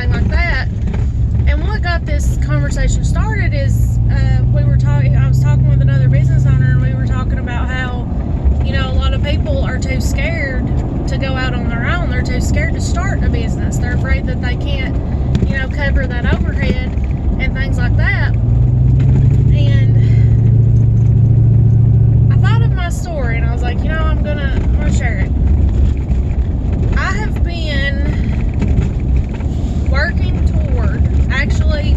everything like that. And what got this conversation started is I was talking with another business owner, and we were talking about how, a lot of people are too scared to go out on their own. They're too scared to start a business. They're afraid that they can't, cover that overhead and things like that. And I thought of my story, and I was like, I'm gonna share it. I have been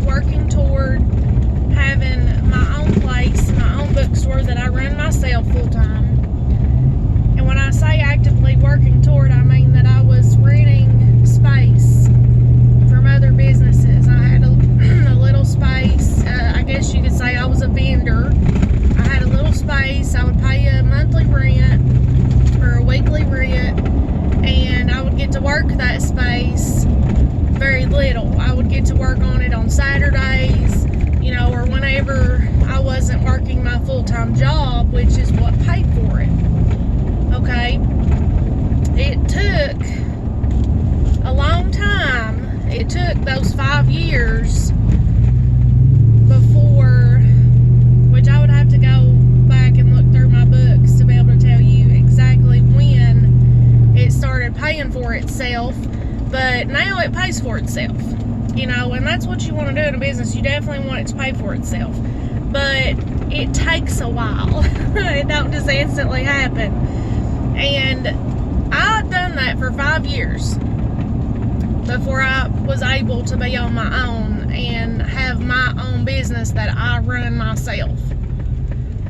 working toward having my own place, my own bookstore that I run myself full time. And when I say actively working toward, I mean that I was renting space from other businesses. I had a little space. I guess you could say I was a vendor. I had a little space. I would pay a monthly rent or a weekly rent, and I would get to work that space very little. I would get to work on it on Saturdays, or whenever I wasn't working my full-time job, which is what paid for it. Okay? It took a long time. It took those 5 years before, which I would have to go back and look through my books to be able to tell you exactly when it started paying for itself. But now it pays for itself, and that's what you want to do in a business. You definitely want it to pay for itself. But it takes a while. It don't just instantly happen. And I'd done that for 5 years before I was able to be on my own and have my own business that I run myself.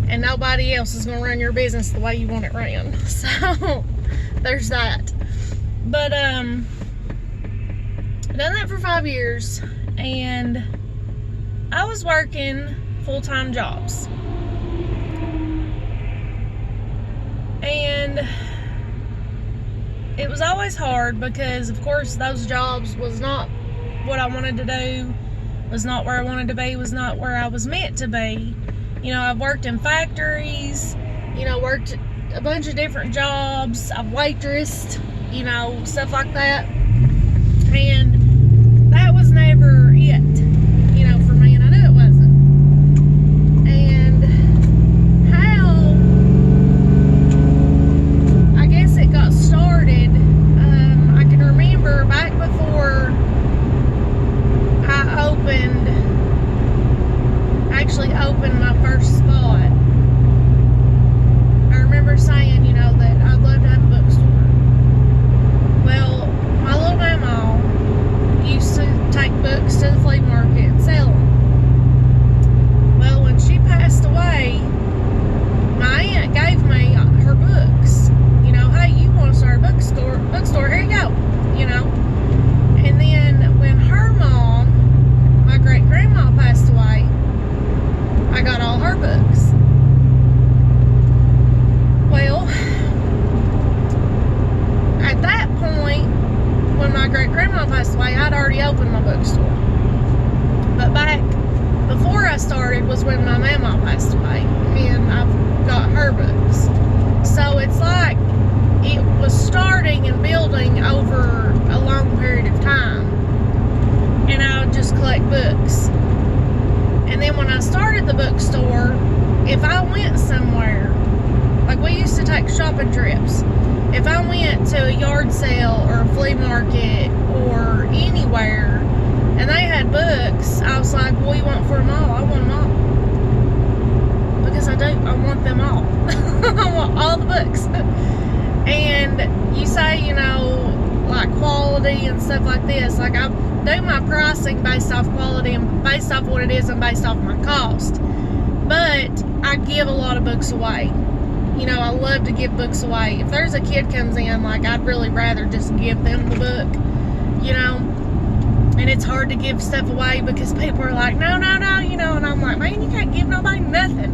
And nobody else is going to run your business the way you want it ran. So, there's that. But, I've done that for 5 years, and I was working full-time jobs. And it was always hard because, of course, those jobs was not what I wanted to do, was not where I wanted to be, was not where I was meant to be. I've worked in factories, worked a bunch of different jobs. I've waitressed, stuff like that. And that was never it, for me, and I knew it wasn't. And how, I guess it got started, I can remember back before I actually opened my first spot. I remember saying, that I'd love to have a bookstore. Well, my little mama used to take books to the flea market and sell them. Well, when she passed away, my aunt gave me her books. Hey, you want to start a bookstore, here you go. And then when her mom, my great-grandma, passed away, I got all her books. Well, at that point, when my great-grandma passed away, I'd already opened my bookstore. But back before I started was when my mama passed away, and I got her books. So it's like it was starting and building over a long period of time, and I would just collect books. And then when I started the bookstore, if I went somewhere, like we used to take shopping trips, if I went to a yard sale or a flea market or anywhere and they had books, I was like, what do you want for them all? I want them all. Because I do. I want them all. I want all the books. And you say, like quality and stuff like this. Like I do my pricing based off quality and based off what it is and based off my cost. But I give a lot of books away. I love to give books away. If there's a kid comes in, like, I'd really rather just give them the book, and it's hard to give stuff away because people are like, no, and I'm like, man, you can't give nobody nothing.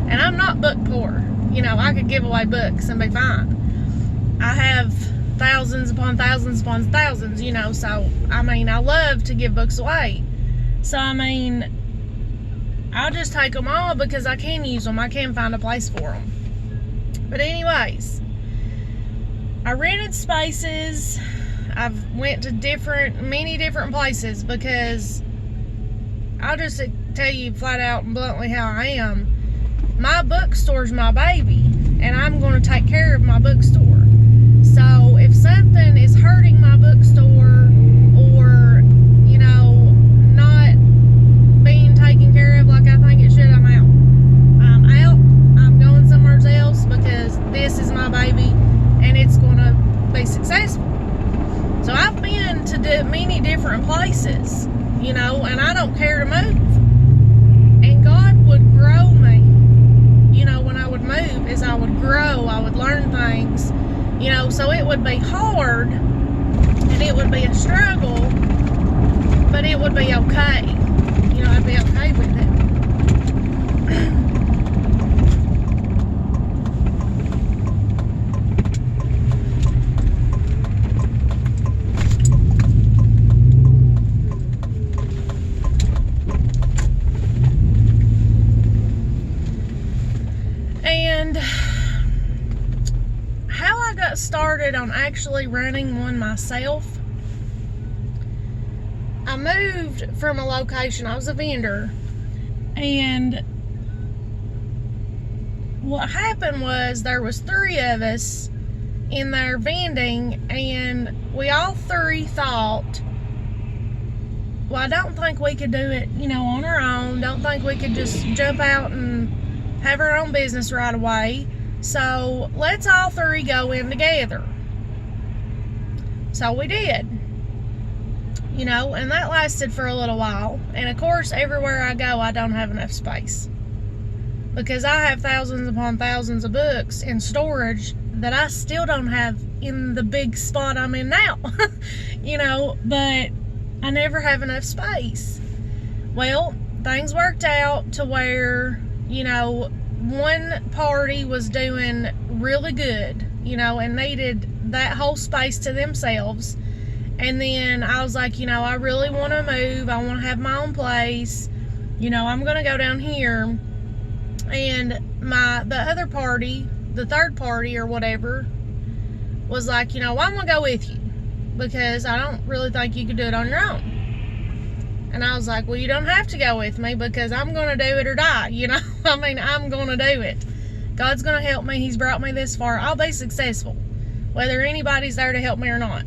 And I'm not book poor. I could give away books and be fine. I have thousands upon thousands upon thousands, so, I love to give books away. So, I'll just take them all because I can use them. I can find a place for them. But anyways, I rented spaces. I've went to many different places, because I'll just tell you flat out and bluntly how I am. My bookstore's my baby, and I'm going to take care of my bookstore. So if something is hurting my bookstore, or, you know, not being taken care of like I think it should, I'm out. I'm out. I'm going somewhere else, because this is my baby and it's going to be successful. So I've been to many different places, you know, and I don't care to move. And God would grow me, you know, when I would move, as I would grow, I would learn things, you know, so it would be hard and it would be a struggle, but it would be okay. You know, I'd be okay with it. And how I got started on actually running one myself, I moved from a location, I was a vendor, and what happened was there was 3 of us in there vending, and we all 3 thought, well, I don't think we could do it, you know, on our own. Don't think we could just jump out and have our own business right away. So let's all 3 go in together. So we did, you know, and that lasted for a little while. And of course, everywhere I go, I don't have enough space, because I have thousands upon thousands of books in storage that I still don't have in the big spot I'm in now. You know, but I never have enough space. Well, things worked out to where, you know, one party was doing really good, you know, and needed that whole space to themselves. And then I was like, you know, I really want to move. I want to have my own place. You know, I'm going to go down here. And the other party, the third party or whatever, was like, you know, I'm going to go with you, because I don't really think you could do it on your own. And I was like, well, you don't have to go with me, because I'm going to do it or die, you know. I mean, I'm going to do it. God's going to help me. He's brought me this far. I'll be successful, whether anybody's there to help me or not.